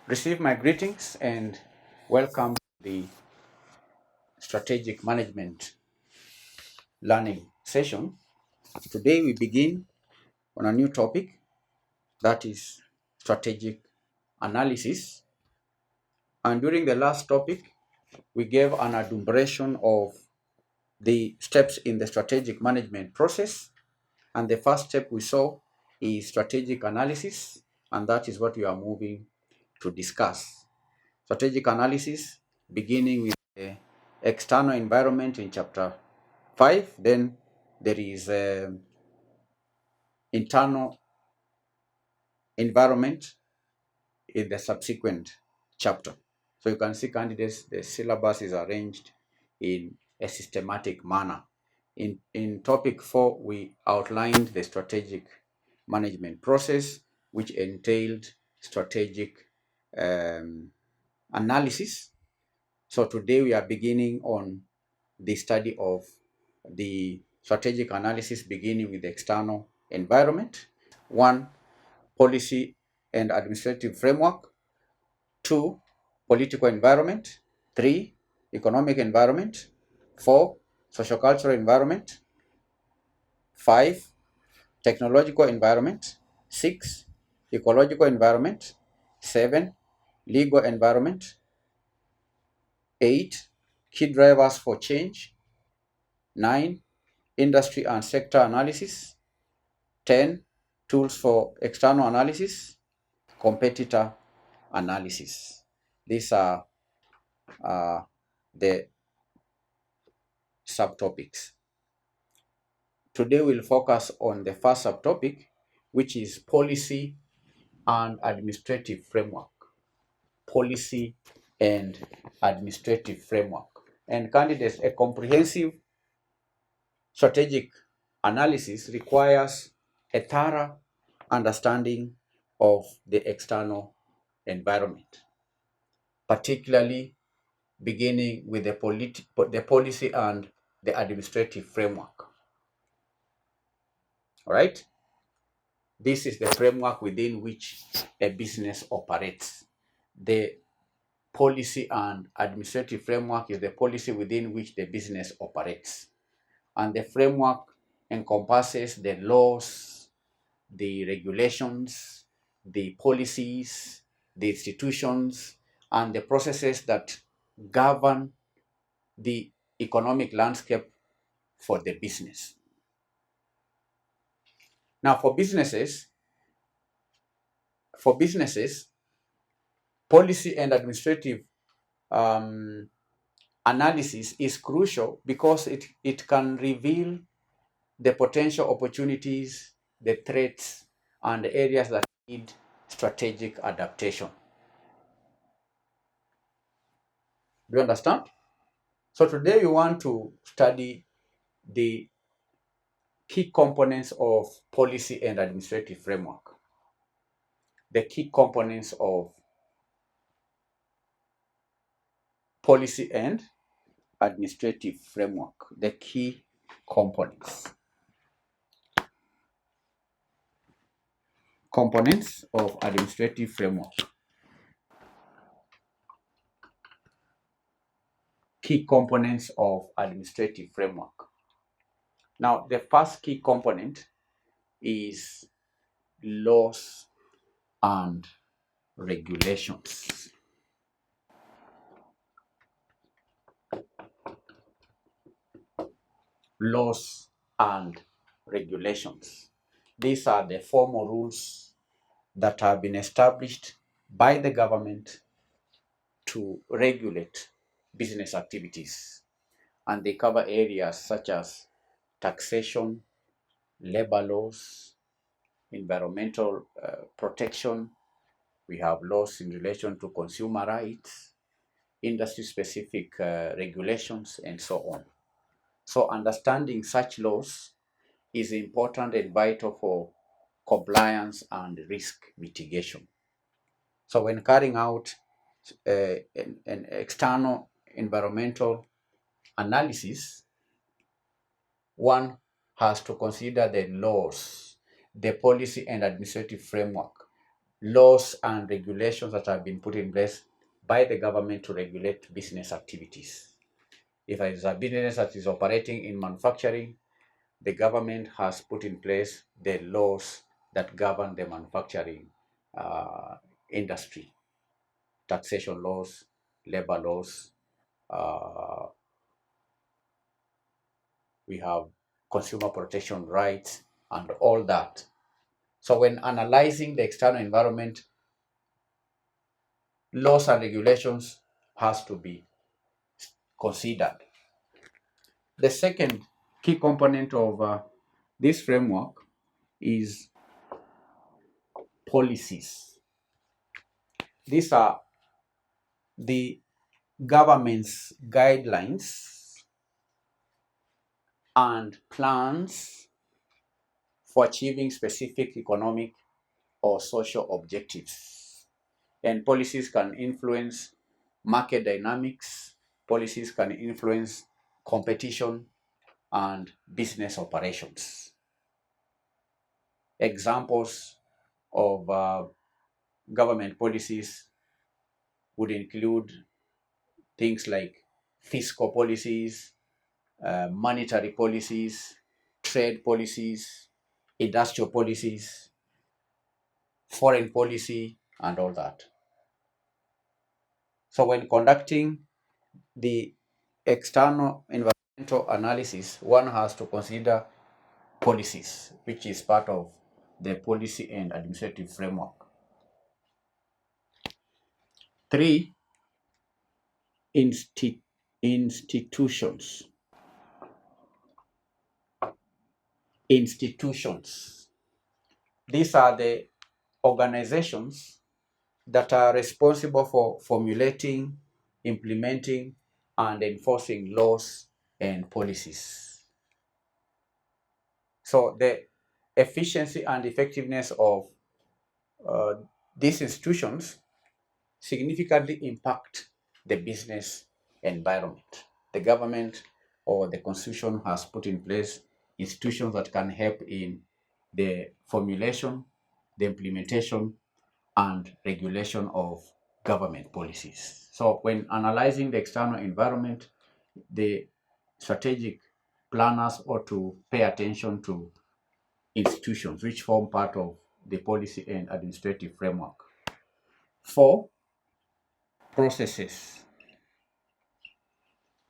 Receive my greetings and welcome to the strategic management learning session. Today we begin on a new topic, that is strategic analysis. And during the last topic, we gave an adumbration of the steps in the strategic management process. And the first step we saw is strategic analysis, and that is what we are moving to discuss. Strategic analysis, beginning with the external environment in chapter 5. Then there is internal environment in the subsequent chapter. So you can see, candidates, the syllabus is arranged in a systematic manner. In topic 4, we outlined the strategic management process, which entailed strategic analysis. So today we are beginning on the study of the strategic analysis, beginning with the external environment. 1, policy and administrative framework. 2, political environment. 3, economic environment. 4, sociocultural environment. 5, technological environment. 6, ecological environment. 7, legal environment. 8, key drivers for change. 9, industry and sector analysis. 10, tools for external analysis. Competitor analysis. These are the subtopics. Today we'll focus on the first subtopic, which is policy and administrative framework. Policy and administrative framework. And candidates, a comprehensive strategic analysis requires a thorough understanding of the external environment, particularly beginning with the policy and the administrative framework. All right? This is the framework within which a business operates. The policy and administrative framework is the policy within which the business operates. And the framework encompasses the laws, the regulations, the policies, the institutions, and the processes that govern the economic landscape for the business. Now, for businesses, policy and administrative analysis is crucial because it can reveal the potential opportunities, the threats, and the areas that need strategic adaptation. Do you understand? So today we want to study the key components of policy and administrative framework. The key components of policy and administrative framework. The key components. Components of administrative framework. Key components of administrative framework. Now, the first key component is laws and regulations. Laws and regulations. These are the formal rules that have been established by the government to regulate business activities, and they cover areas such as taxation, labor laws, environmental protection. We have laws in relation to consumer rights, industry-specific regulations, and so on. So understanding such laws is important and vital for compliance and risk mitigation. So when carrying out an external environmental analysis, one has to consider the laws, the policy and administrative framework, laws and regulations that have been put in place by the government to regulate business activities. If there is a business that is operating in manufacturing, the government has put in place the laws that govern the manufacturing industry, taxation laws, labor laws, we have consumer protection rights, and all that. So when analyzing the external environment, laws and regulations has to be considered. The second key component of this framework is policies. These are the government's guidelines and plans for achieving specific economic or social objectives. And policies can influence market dynamics, policies can influence competition and business operations. Examples of government policies would include things like fiscal policies, monetary policies, trade policies, industrial policies, foreign policy, and all that. So when conducting the external environmental analysis, one has to consider policies, which is part of the policy and administrative framework. 3, institutions. Institutions. These are the organizations that are responsible for formulating, implementing, and enforcing laws and policies. So the efficiency and effectiveness of these institutions significantly impact the business environment. The government or the constitution has put in place institutions that can help in the formulation, the implementation, and regulation of government policies. So when analyzing the external environment, the strategic planners ought to pay attention to institutions which form part of the policy and administrative framework. 4, processes.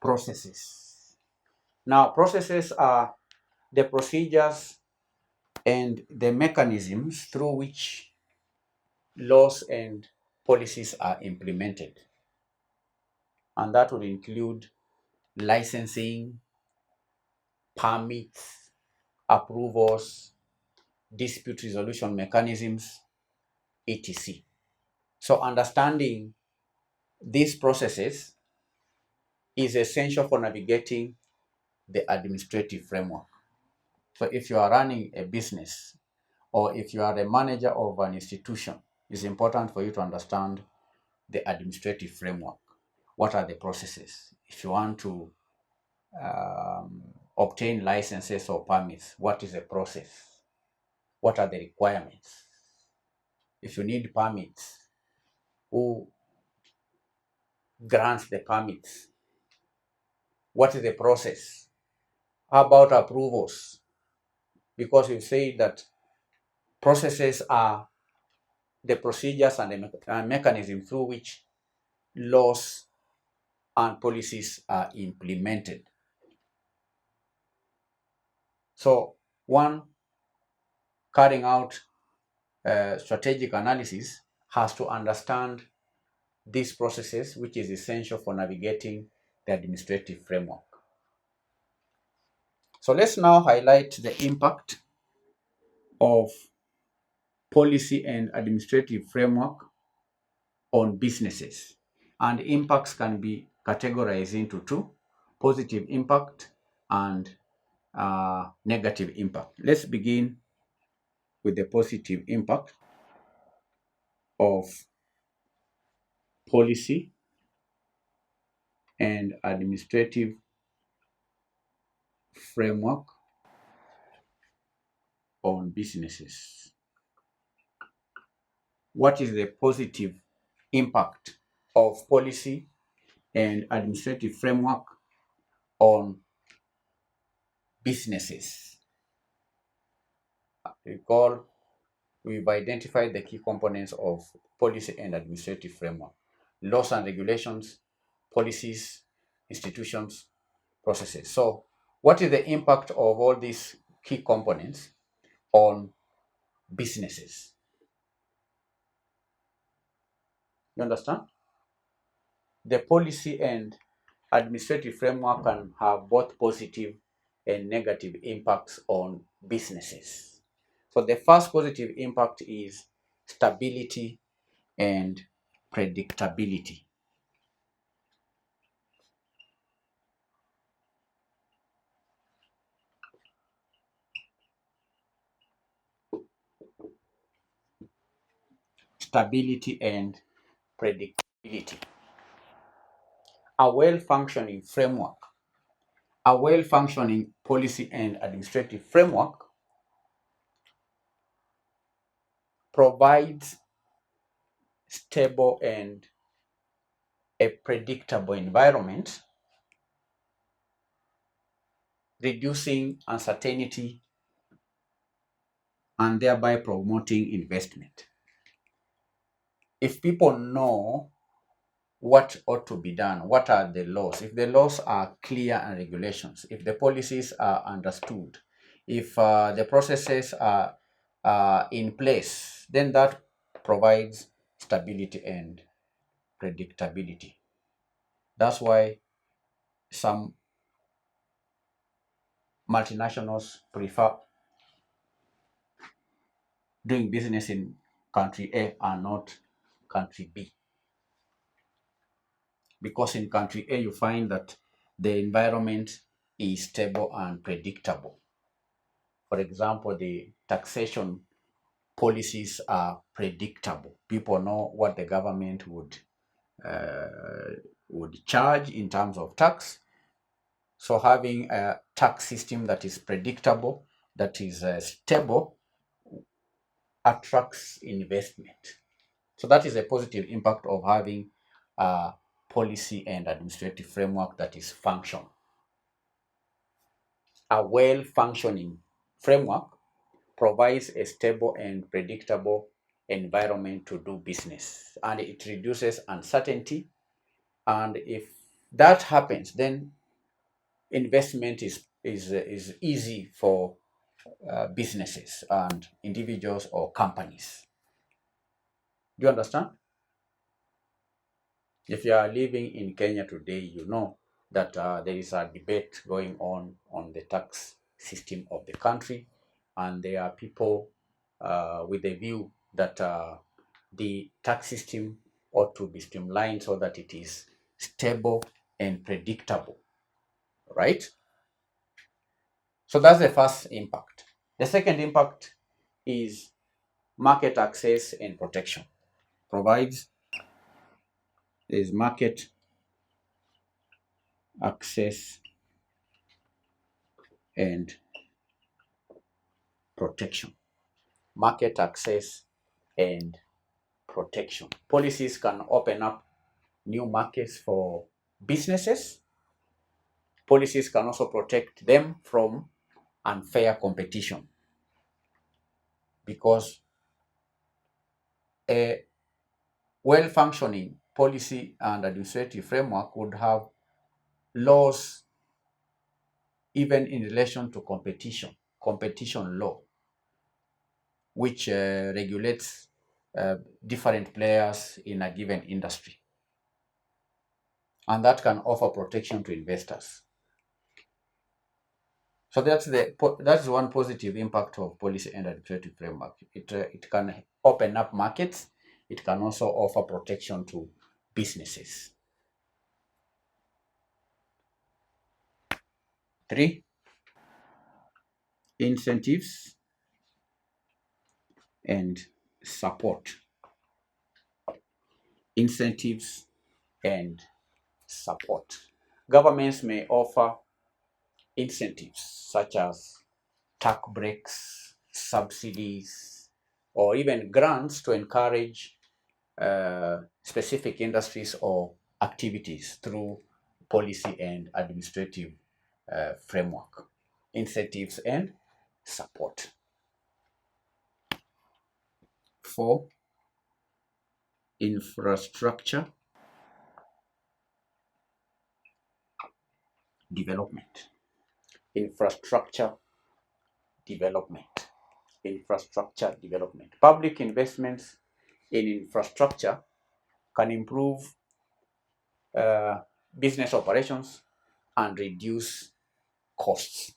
Processes. Now, processes are the procedures and the mechanisms through which laws and policies are implemented. And that would include licensing, permits, approvals, dispute resolution mechanisms, etc. So understanding these processes is essential for navigating the administrative framework. So if you are running a business or if you are a manager of an institution, it's important for you to understand the administrative framework. What are the processes? If you want to obtain licenses or permits, what is the process? What are the requirements? If you need permits, who grants the permits? What is the process? How about approvals? Because you say that processes are the procedures and the mechanism through which laws and policies are implemented. So one carrying out strategic analysis has to understand these processes, which is essential for navigating the administrative framework. So let's now highlight the impact of policy and administrative framework on businesses. And impacts can be categorized into 2, positive impact and negative impact. Let's begin with the positive impact of policy and administrative framework on businesses. What is the positive impact of policy and administrative framework on businesses? Recall, we've identified the key components of policy and administrative framework: laws and regulations, policies, institutions, processes. So what is the impact of all these key components on businesses? You understand? The policy and administrative framework can have both positive and negative impacts on businesses. So the first positive impact is stability and predictability. Stability and predictability. A well-functioning framework, a well-functioning policy and administrative framework provides stable and a predictable environment, reducing uncertainty and thereby promoting investment. If people know what ought to be done, what are the laws, if the laws are clear and regulations, if the policies are understood, if the processes are in place, then that provides stability and predictability. That's why some multinationals prefer doing business in country A and not country B. Because in country A, you find that the environment is stable and predictable. For example, the taxation policies are predictable. People know what the government would charge in terms of tax. So having a tax system that is predictable, that is stable, attracts investment. So that is a positive impact of having a policy and administrative framework that is functional. A well-functioning framework provides a stable and predictable environment to do business, and it reduces uncertainty. And if that happens, then investment is easy for businesses and individuals or companies. Do you understand? If you are living in Kenya today, you know that there is a debate going on the tax system of the country, and there are people with the view that the tax system ought to be streamlined so that it is stable and predictable, right? So that's the first impact. The second impact is market access and protection. Provides is market access and protection. Market access and protection. Policies can open up new markets for businesses. Policies can also protect them from unfair competition, because a well-functioning policy and administrative framework would have laws even in relation to competition law, which regulates different players in a given industry, and that can offer protection to investors. So that's one positive impact of policy and administrative framework. It can open up markets. It can also offer protection to businesses. 3, incentives and support. Incentives and support. Governments may offer incentives such as tax breaks, subsidies, or even grants to encourage specific industries or activities through policy and administrative framework, incentives and support. 4. Infrastructure development. Infrastructure development. Infrastructure development. Public investments in infrastructure can improve business operations and reduce costs.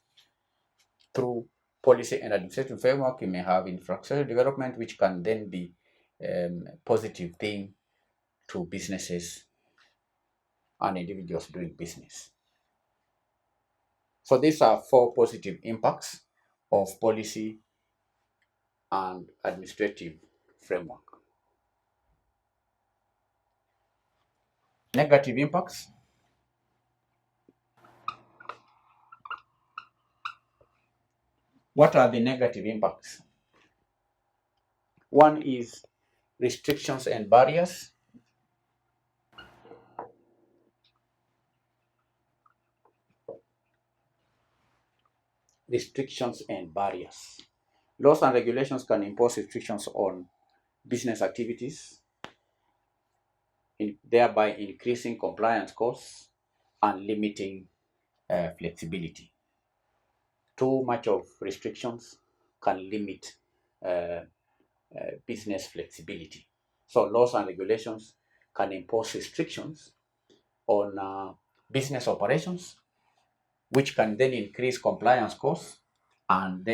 Through policy and administrative framework, you may have infrastructure development, which can then be positive thing to businesses and individuals doing business. So these are 4 positive impacts of policy and administrative framework. Negative impacts. What are the negative impacts? One is restrictions and barriers. Restrictions and barriers. Laws and regulations can impose restrictions on business activities, thereby increasing compliance costs and limiting flexibility. Too much of restrictions can limit business flexibility. So laws and regulations can impose restrictions on business operations, which can then increase compliance costs and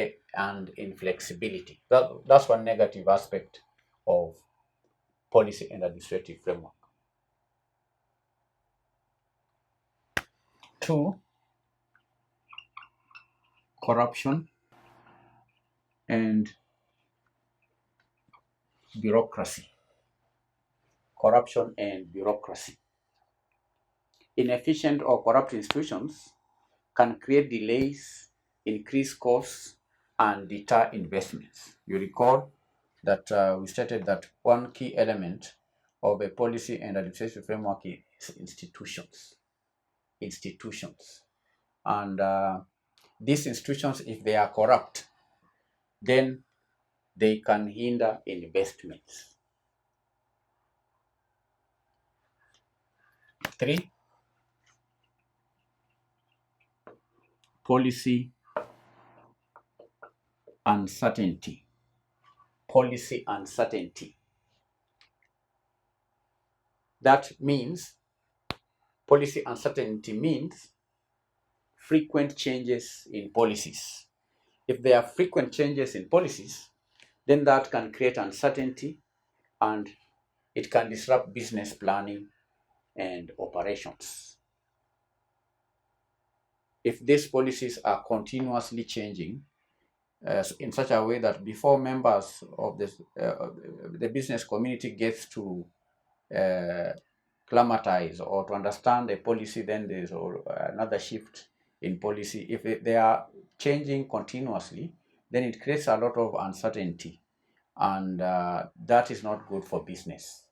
inflexibility. That's one negative aspect of policy and administrative framework. 2, corruption and bureaucracy. Corruption and bureaucracy. Inefficient or corrupt institutions can create delays, increase costs, and deter investments. You recall that we stated that one key element of a policy and administrative framework is institutions. Institutions. And these institutions, if they are corrupt, then they can hinder investments. 3, policy uncertainty. Policy uncertainty. That means, policy uncertainty means frequent changes in policies. If there are frequent changes in policies, then that can create uncertainty and it can disrupt business planning and operations. If these policies are continuously changing in such a way that before members of the business community gets to climatize or to understand the policy, then there's another shift in policy. If they are changing continuously, then it creates a lot of uncertainty, and that is not good for business.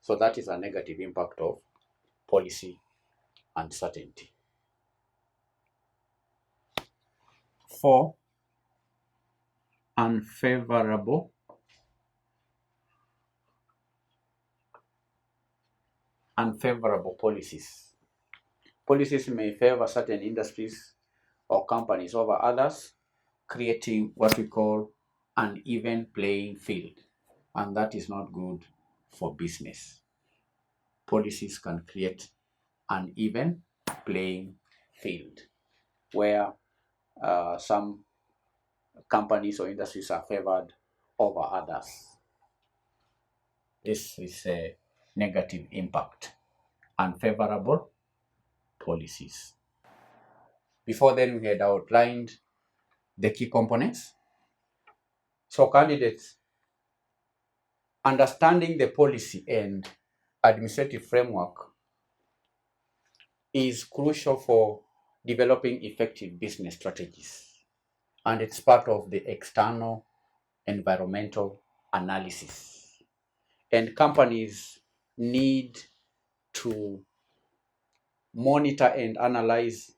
So that is a negative impact of policy uncertainty. 4, unfavorable policies. Policies may favor certain industries or companies over others, creating what we call an even playing field, and that is not good for business. Policies can create an even playing field where some companies or industries are favored over others. This is a negative impact. Unfavorable policies. Before then, we had outlined the key components. So candidates, understanding the policy and administrative framework is crucial for developing effective business strategies and it's part of the external environmental analysis. And companies need to monitor and analyze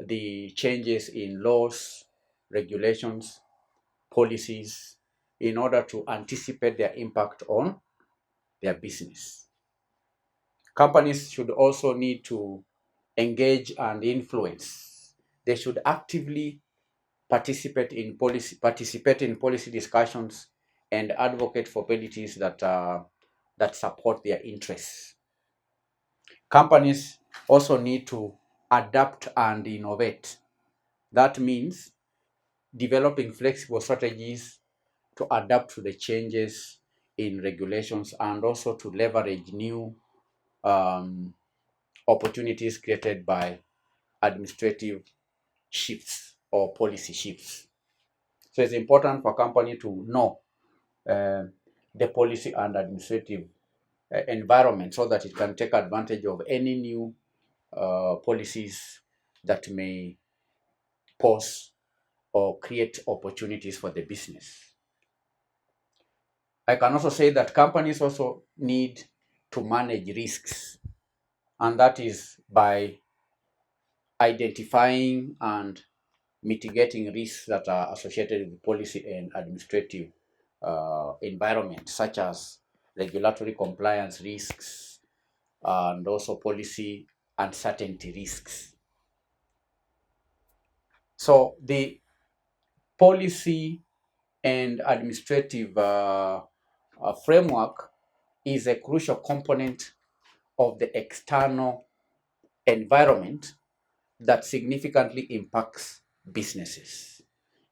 the changes in laws, regulations, policies in order to anticipate their impact on their business. Companies should also need to engage and influence. They should actively participate in policy discussions and advocate for policies that support their interests. Companies also need to adapt and innovate. That means developing flexible strategies to adapt to the changes in regulations and also to leverage new um, opportunities created by administrative shifts or policy shifts. So it's important for a company to know uh, the policy and administrative environment so that it can take advantage of any new policies that may pose or create opportunities for the business. I can also say that companies also need to manage risks, and that is by identifying and mitigating risks that are associated with policy and administrative environment, such as regulatory compliance risks and also policy uncertainty risks. So the policy and administrative framework is a crucial component of the external environment that significantly impacts businesses.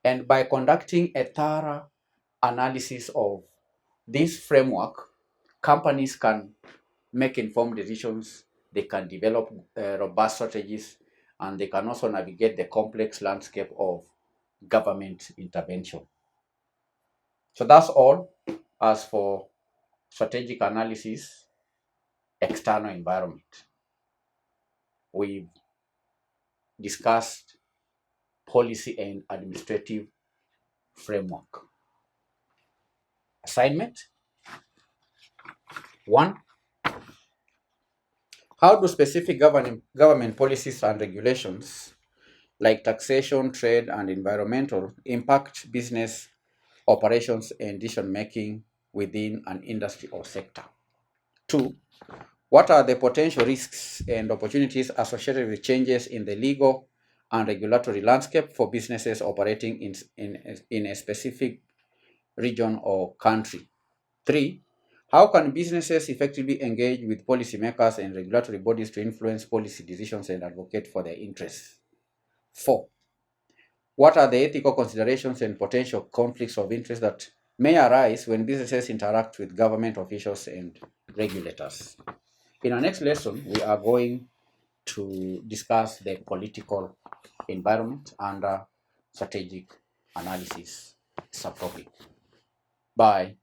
And by conducting a thorough analysis of this framework, companies can make informed decisions, they can develop robust strategies, and they can also navigate the complex landscape of government intervention. So that's all as for strategic analysis, external environment. We've discussed policy and administrative framework. Assignment 1. How do specific government policies and regulations like taxation, trade, and environmental impact business operations and decision making within an industry or sector? 2. What are the potential risks and opportunities associated with changes in the legal and regulatory landscape for businesses operating in a specific region or country? 3. How can businesses effectively engage with policymakers and regulatory bodies to influence policy decisions and advocate for their interests? 4. What are the ethical considerations and potential conflicts of interest that may arise when businesses interact with government officials and regulators? In our next lesson, we are going to discuss the political environment under strategic analysis subtopic. Bye.